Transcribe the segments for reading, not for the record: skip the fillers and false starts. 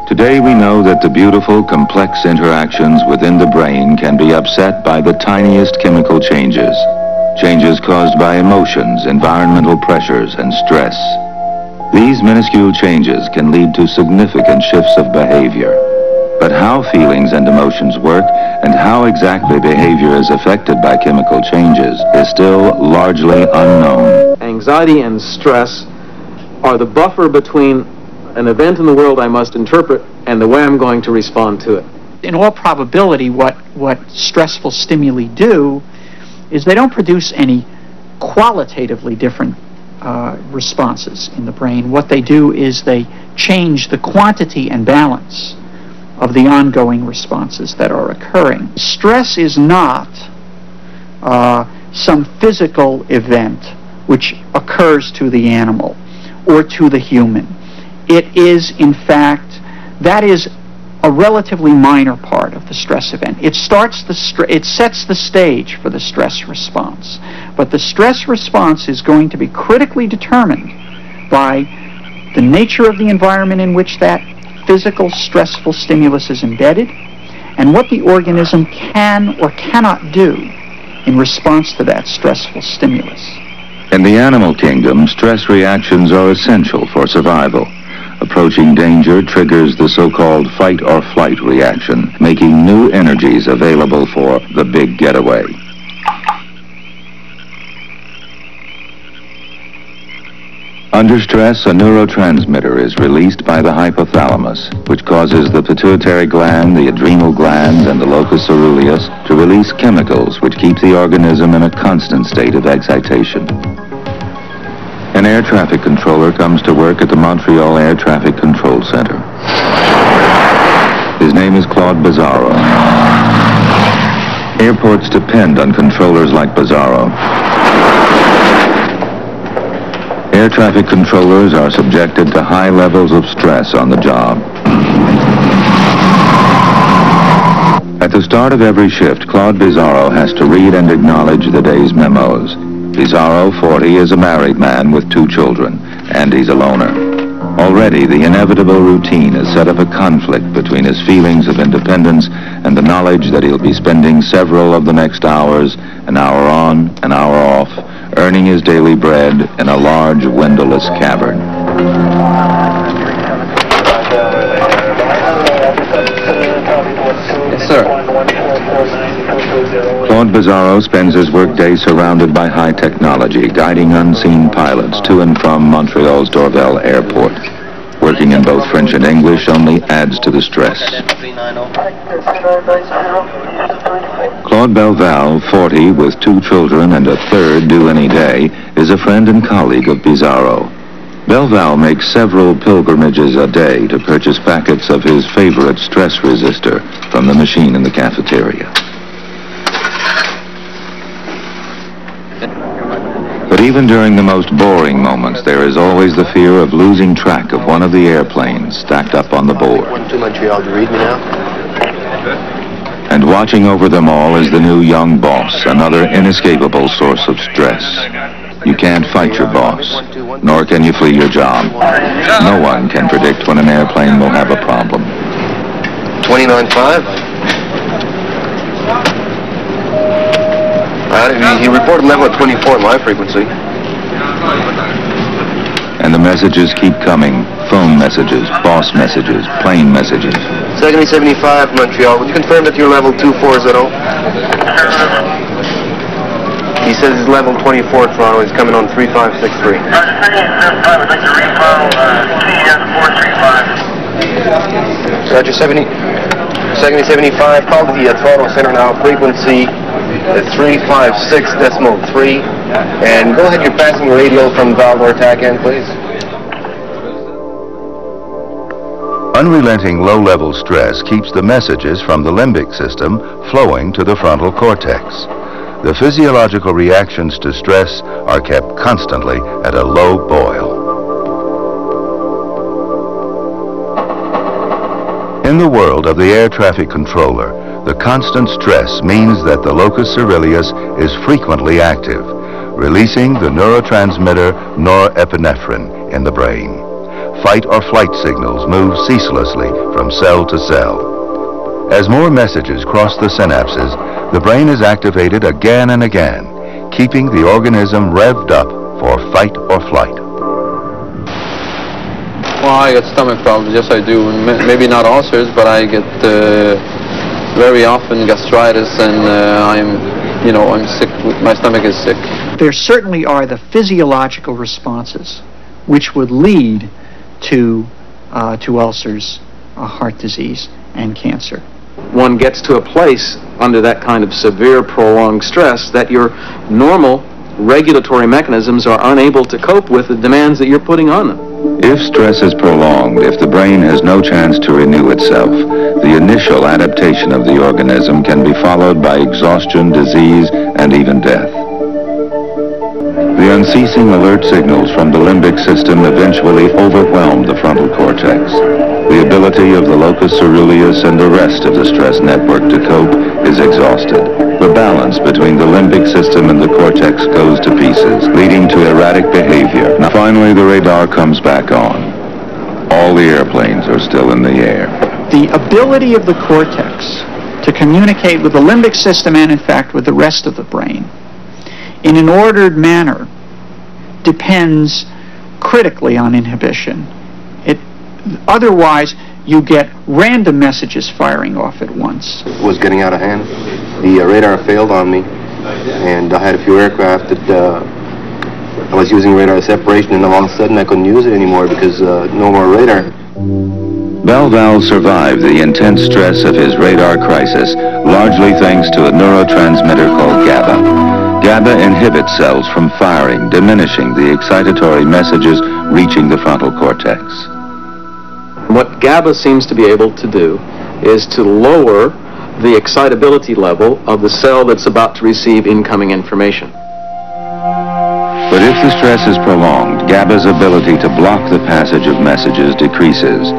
Today we know that the beautiful, complex interactions within the brain can be upset by the tiniest chemical changes. Changes caused by emotions, environmental pressures, and stress. These minuscule changes can lead to significant shifts of behavior. But how feelings and emotions work and how exactly behavior is affected by chemical changes is still largely unknown. Anxiety and stress are the buffer between an event in the world I must interpret and the way I'm going to respond to it. In all probability, what stressful stimuli do is they don't produce any qualitatively different responses in the brain. What they do is they change the quantity and balance of the ongoing responses that are occurring. Stress is not some physical event which occurs to the animal or to the human. It is, in fact, that is a relatively minor part of the stress event. It sets the stage for the stress response. But the stress response is going to be critically determined by the nature of the environment in which that physical stressful stimulus is embedded and what the organism can or cannot do in response to that stressful stimulus. In the animal kingdom, stress reactions are essential for survival. Approaching danger triggers the so-called fight or flight reaction, making new energies available for the big getaway. Under stress, a neurotransmitter is released by the hypothalamus, which causes the pituitary gland, the adrenal glands, and the locus coeruleus to release chemicals which keep the organism in a constant state of excitation. An air traffic controller comes to work at the Montreal Air Traffic Control Center. His name is Claude Bizarro. Airports depend on controllers like Bizarro. Air traffic controllers are subjected to high levels of stress on the job. At the start of every shift, Claude Bizarro has to read and acknowledge the day's memos. Bizarro, 40, is a married man with 2 children, and he's a loner. Already, the inevitable routine has set up a conflict between his feelings of independence and the knowledge that he'll be spending several of the next hours, an hour on, an hour off, earning his daily bread in a large, windowless cavern. Yes, sir. Claude Bizarro spends his workday surrounded by high technology, guiding unseen pilots to and from Montreal's Dorval Airport. Working in both French and English only adds to the stress. Claude Belval, 40, with 2 children and a third due any day, is a friend and colleague of Bizarro. Belval makes several pilgrimages a day to purchase packets of his favorite stress resistor from the machine in the cafeteria. But even during the most boring moments, there is always the fear of losing track of one of the airplanes stacked up on the board. Montreal, you read me now? And watching over them all is the new young boss, another inescapable source of stress. You can't fight your boss, nor can you flee your job. No one can predict when an airplane will have a problem. 29.5? He reported level at 24 at my frequency. And the messages keep coming. Phone messages, boss messages, plane messages. 7075 Montreal, would you confirm that you're level 240? He says he's level 24 at Toronto, he's coming on 3563. Roger, 7075, call to the Toronto Center now, frequency at 356.3, and go ahead, you're passing the radio from Val-d'Or TACAN, please. Unrelenting low-level stress keeps the messages from the limbic system flowing to the frontal cortex. The physiological reactions to stress are kept constantly at a low boil. In the world of the air traffic controller, the constant stress means that the locus coeruleus is frequently active, releasing the neurotransmitter norepinephrine in the brain. fight or flight signals move ceaselessly from cell to cell. As more messages cross the synapses, the brain is activated again and again, keeping the organism revved up for fight or flight. Well, I get stomach problems, yes I do. Maybe not ulcers, but I get very often gastritis, and I'm sick. My stomach is sick. There certainly are the physiological responses which would lead to ulcers, heart disease, and cancer. One gets to a place under that kind of severe, prolonged stress that your normal regulatory mechanisms are unable to cope with the demands that you're putting on them. If stress is prolonged, if the brain has no chance to renew itself, the initial adaptation of the organism can be followed by exhaustion, disease, and even death. The unceasing alert signals from the limbic system eventually overwhelm the frontal cortex. The ability of the locus ceruleus and the rest of the stress network to cope is exhausted. The balance between the limbic system and the cortex goes to pieces, leading to erratic behavior. Now, finally, the radar comes back on. All the airplanes are still in the air. The ability of the cortex to communicate with the limbic system and, in fact, with the rest of the brain in an ordered manner depends critically on inhibition. Otherwise, you get random messages firing off at once. It was getting out of hand. The radar failed on me, and I had a few aircraft that I was using radar separation, and all of a sudden I couldn't use it anymore because no more radar. Bell Valve survived the intense stress of his radar crisis, largely thanks to a neurotransmitter called GABA. GABA inhibits cells from firing, diminishing the excitatory messages reaching the frontal cortex. What GABA seems to be able to do is to lower the excitability level of the cell that's about to receive incoming information. But if the stress is prolonged, GABA's ability to block the passage of messages decreases.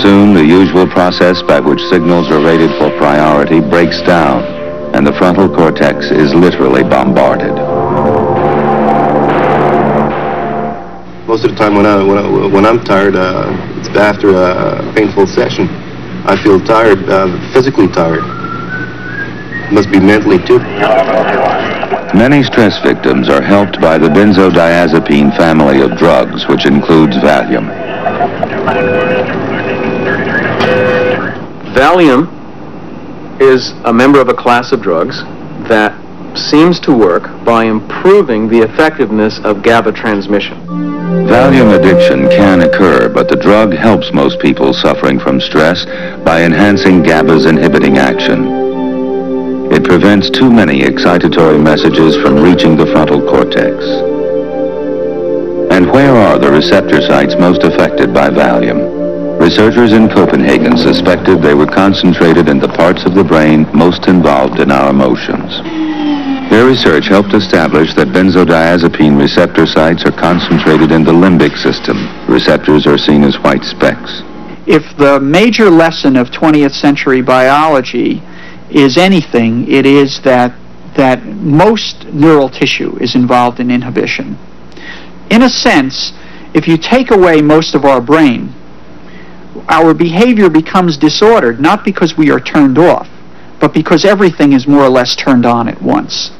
Soon, the usual process by which signals are rated for priority breaks down, and the frontal cortex is literally bombarded. Most of the time when I'm tired, it's after a painful session. I feel tired, physically tired. Must be mentally too. Many stress victims are helped by the benzodiazepine family of drugs, which includes Valium. Valium is a member of a class of drugs that seems to work by improving the effectiveness of GABA transmission. Valium addiction can occur, but the drug helps most people suffering from stress by enhancing GABA's inhibiting action. It prevents too many excitatory messages from reaching the frontal cortex. And where are the receptor sites most affected by Valium? Researchers in Copenhagen suspected they were concentrated in the parts of the brain most involved in our emotions. Their research helped establish that benzodiazepine receptor sites are concentrated in the limbic system. Receptors are seen as white specks. If the major lesson of 20th century biology is anything, it is that most neural tissue is involved in inhibition. In a sense, if you take away most of our brain, our behavior becomes disordered, not because we are turned off, but because everything is more or less turned on at once.